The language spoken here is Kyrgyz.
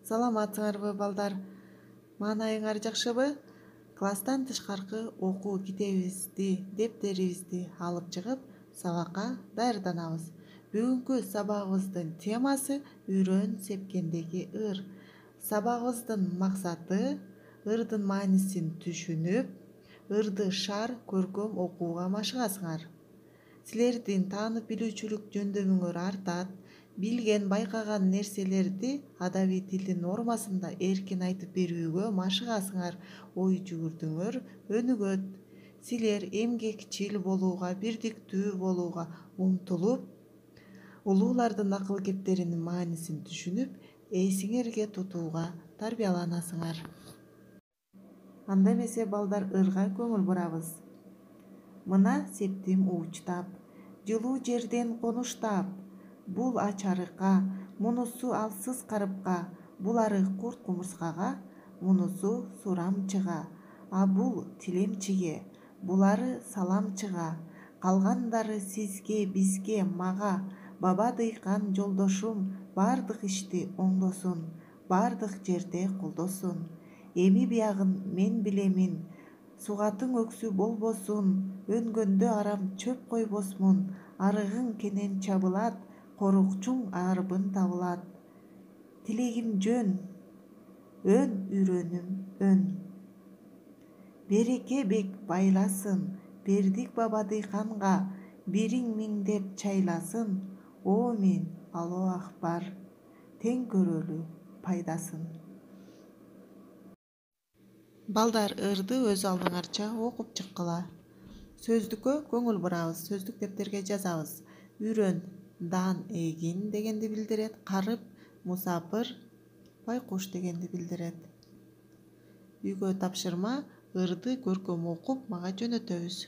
Саламатсыңарбы балдар? Маанайыңар жакшыбы? Класстан тышкаркы окуу китебибизди, дептерибизди алып чыгып, сабакка даярданабыз. Бүгүнкү сабагыбыздын темасы үйрөн сепкендеги ыр. Сабагыбыздын максаты ырдын маанисин түшүнүп, ырды шар көркөм окууга машыгасыңар. Силердин таанып билүүчүлүк жөндөмүңөр артат, билген, байкаган нерселерди адабий тилдин нормасында эркин айтып берүүгө машыгасыңар. Ой жүгүртүңөр өнүгөт. Силер эмгекчил болууга, бирдиктүү болууга умтулуп, улуулардын акыл кептеринин маанисин түшүнүп, эсиңерге тутууга тарбияланасыңар. Анда эмесе балдар, ырга көңүл бурабыз. Мына септим уучтап, жылуу жерден конуштап, бул ач арыкка, мунусу алсыз карыпка, бул арык курт кумурскага, мунусу сурамчыга, а бул тилемчиге, булары саламчыга, калгандары сизге, бизге, мага, баба дыйкан жолдошум бардык ишти оңдосун, бардык жерде колдосун. Эми биягын мен билемин, сугатың өксү болбосун, өнгөндө арам чөп койбосмун, арыгың кенен чабылат, корукчуң арбын табылат. Тилегим жөн, өн үйрөнүм өн. Береке бек байласын, бердик баба дыйканга, бириң миңдеп чайласын, оомин, Алло акбар, тең көрөлү пайдасын. Балдар, ырды өз алдыңарча окуп чыккыла. Сөздүккө көңүл бурабыз, сөздүк дептерге жазабыз. Үйрөн дан эгин дегенди билдирет, карып мусапыр байкуш дегенди билдирет. Үйгө тапшырма ырды көркөм окуп мага жөнөтөбүз.